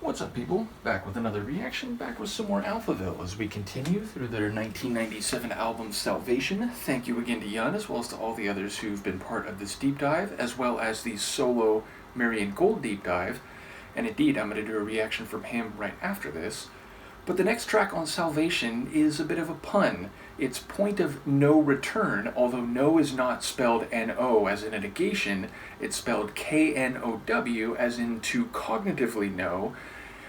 What's up, people? Back with another reaction, back with some more Alphaville as we continue through their 1997 album Salvation. Thank you again to Yun, as well as to all the others who've been part of this deep dive, as well as the solo Marian Gold deep dive. And indeed, I'm going to do a reaction from him right after this. But the next track on Salvation is a bit of a pun. It's Point of No Return, although no is not spelled N-O as in a negation, it's spelled K-N-O-W as in to cognitively know.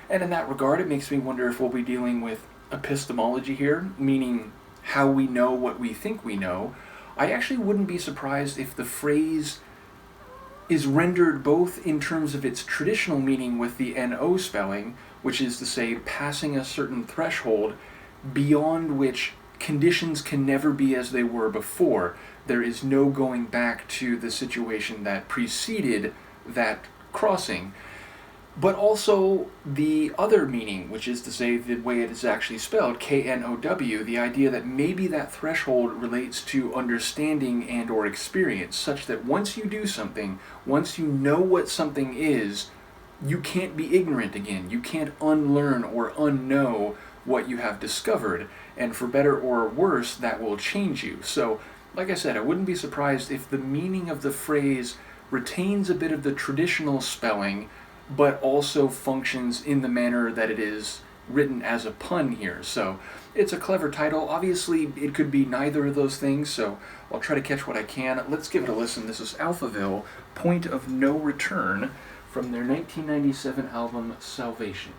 And in that regard, it makes me wonder if we'll be dealing with epistemology here, meaning how we know what we think we know. I actually wouldn't be surprised if the phrase is rendered both in terms of its traditional meaning with the N-O spelling, which is to say passing a certain threshold beyond which conditions can never be as they were before. There is no going back to the situation that preceded that crossing. But also the other meaning, which is to say the way it is actually spelled, K-N-O-W, the idea that maybe that threshold relates to understanding and or experience, such that once you do something, once you know what something is, you can't be ignorant again. You can't unlearn or unknow what you have discovered, and for better or worse, that will change you. So, like I said, I wouldn't be surprised if the meaning of the phrase retains a bit of the traditional spelling, but also functions in the manner that it is written as a pun here. So it's a clever title. Obviously, it could be neither of those things, so I'll try to catch what I can. Let's give it a listen. This is Alphaville, Point of No Return, from their 1997 album Salvation.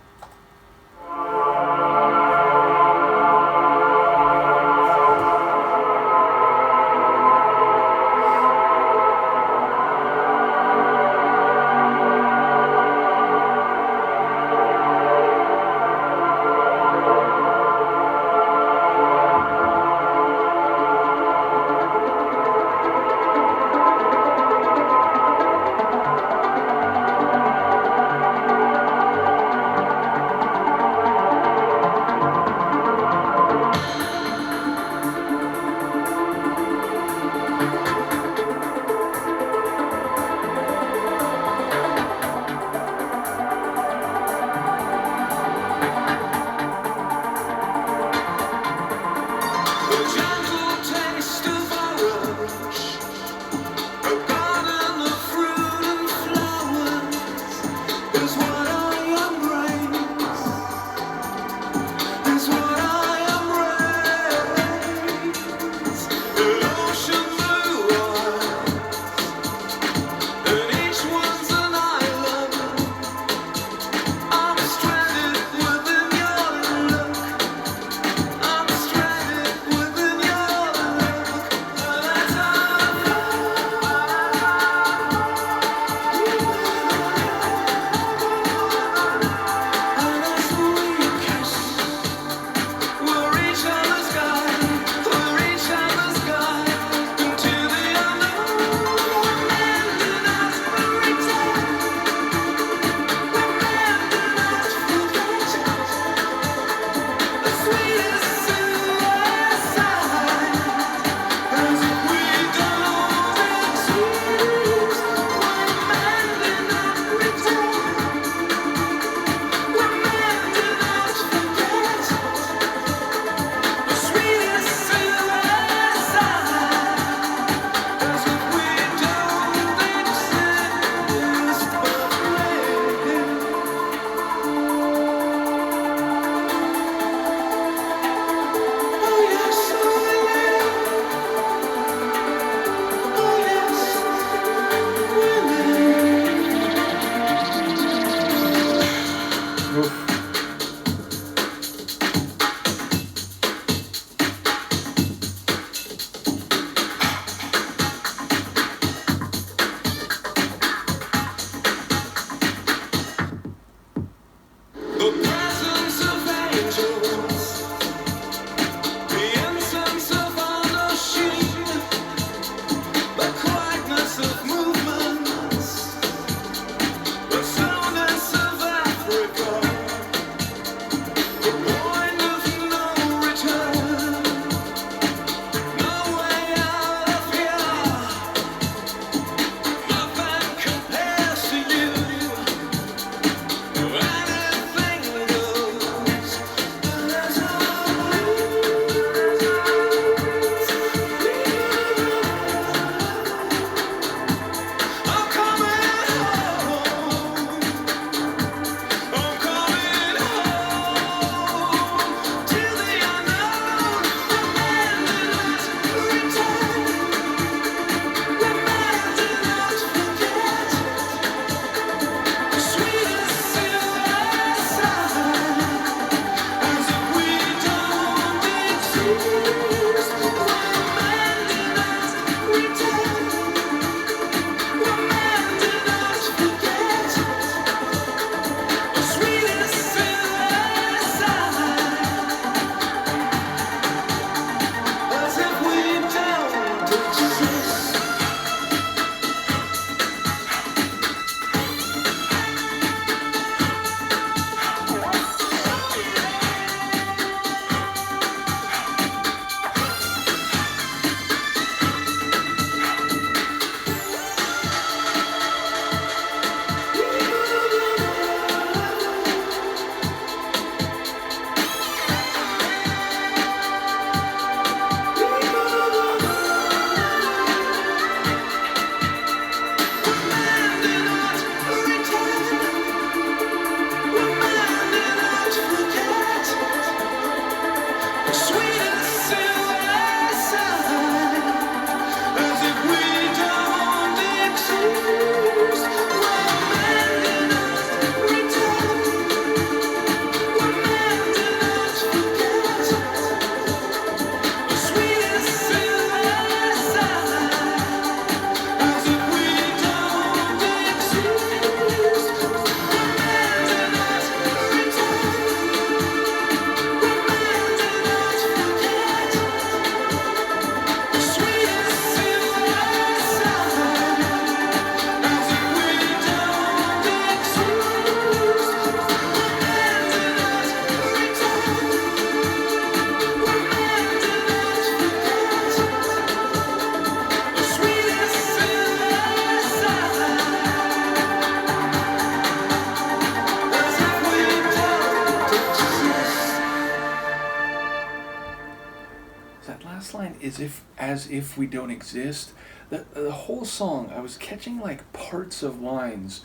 as if we don't exist. The whole song, I was catching like parts of lines.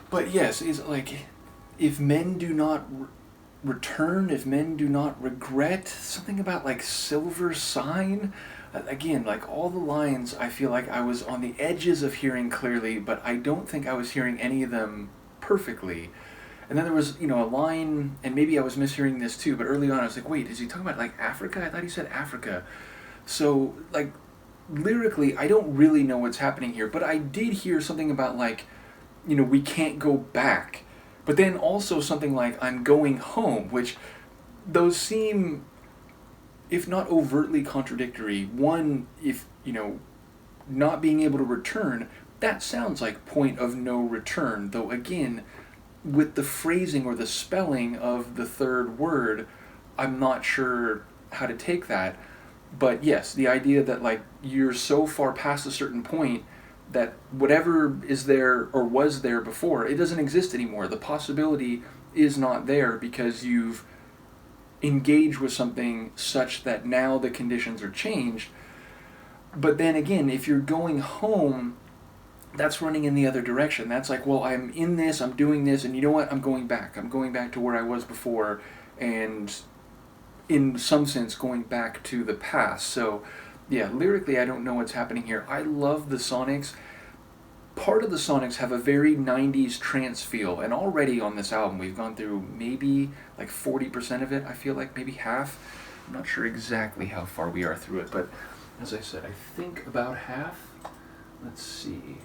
But yes, it's like, if men do not return, if men do not regret, something about like silver sign. Again, like all the lines, I feel like I was on the edges of hearing clearly, but I don't think I was hearing any of them perfectly. And then there was, a line, and maybe I was mishearing this too, but early on I was like, wait, is he talking about like Africa? I thought he said Africa. So, like, lyrically, I don't really know what's happening here, but I did hear something about like, we can't go back. But then also something like, I'm going home, which those seem, if not overtly contradictory. One, if, not being able to return, that sounds like point of no return, though again, with the phrasing or the spelling of the third word, I'm not sure how to take that. But yes, the idea that like you're so far past a certain point that whatever is there or was there before, it doesn't exist anymore. The possibility is not there because you've engaged with something such that now the conditions are changed. But then again, if you're going home, that's running in the other direction. That's like, well, I'm in this, I'm doing this, and you know what? I'm going back. I'm going back to where I was before, and in some sense, going back to the past. So, yeah, lyrically, I don't know what's happening here. I love the sonics. Part of the sonics have a very 90s trance feel, and already on this album, we've gone through maybe like 40% of it, I feel like, maybe half. I'm not sure exactly how far we are through it, but as I said, I think about half. Let's see.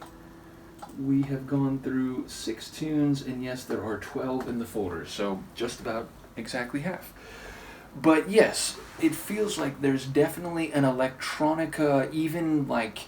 We have gone through 6 tunes, and yes, there are 12 in the folder, so just about exactly half. But yes, it feels like there's definitely an electronica, even like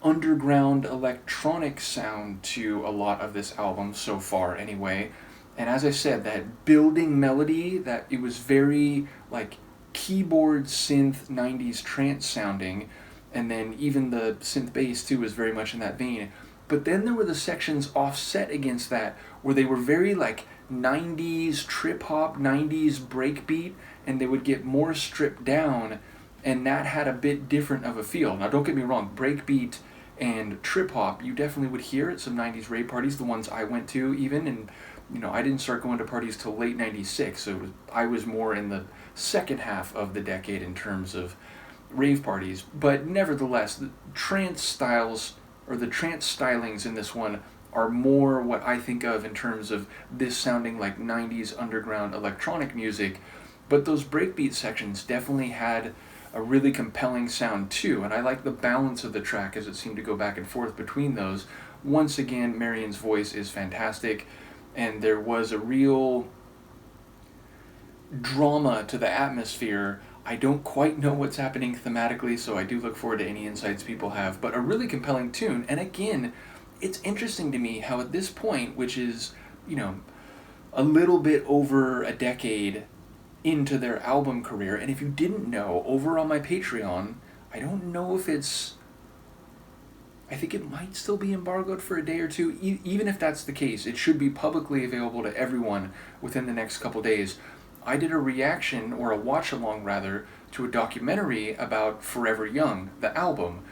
underground electronic sound to a lot of this album so far anyway. And as I said, that building melody, that it was very like keyboard synth 90s trance sounding, and then even the synth bass too was very much in that vein. But then there were the sections offset against that where they were very like 90s trip hop, 90s breakbeat, and they would get more stripped down, and that had a bit different of a feel. Now don't get me wrong, breakbeat and trip hop you definitely would hear at some 90s rave parties, the ones I went to even, and I didn't start going to parties till late 96, so I was more in the second half of the decade in terms of rave parties. But nevertheless, the trance styles, or the trance stylings in this one, are more what I think of in terms of this sounding like 90s underground electronic music. But those breakbeat sections definitely had a really compelling sound too, and I like the balance of the track as it seemed to go back and forth between those. Once again, Marion's voice is fantastic, and there was a real drama to the atmosphere. I don't quite know what's happening thematically, so I do look forward to any insights people have, but a really compelling tune. And again, it's interesting to me how at this point, which is, a little bit over a decade into their album career, and if you didn't know, over on my Patreon, I don't know if I think it might still be embargoed for a day or two. Even if that's the case, it should be publicly available to everyone within the next couple days. I did a reaction, or a watch-along rather, to a documentary about Forever Young, the album.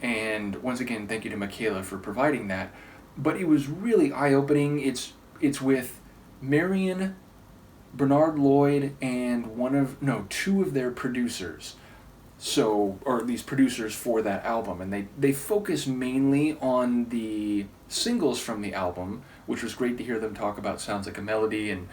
And once again, thank you to Michaela for providing that. But it was really eye-opening. It's with Marion, Bernard Lloyd, and two of their producers. So, or at least producers for that album. And they focus mainly on the singles from the album, which was great to hear them talk about Sounds Like a Melody and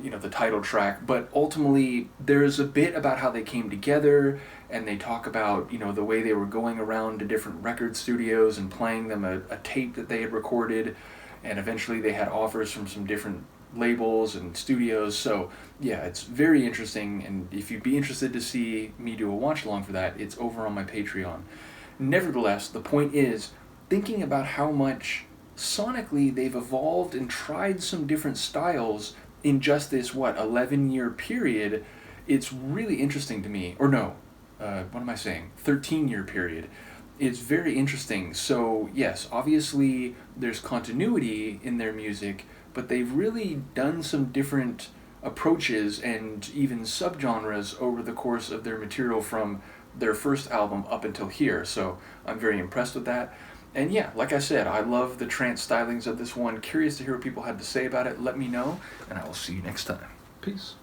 the title track, but ultimately there's a bit about how they came together, and they talk about the way they were going around to different record studios and playing them a tape that they had recorded, and eventually they had offers from some different labels and studios. So yeah, it's very interesting, and if you'd be interested to see me do a watch along for that, it's over on my Patreon. Nevertheless, the point is, thinking about how much sonically they've evolved and tried some different styles in just this 11-year period, it's really interesting to me. Or no, what am I saying? 13-year period. It's very interesting. So yes, obviously there's continuity in their music, but they've really done some different approaches and even subgenres over the course of their material from their first album up until here, so I'm very impressed with that. And yeah, like I said, I love the trance stylings of this one. Curious to hear what people had to say about it. Let me know, and I will see you next time. Peace.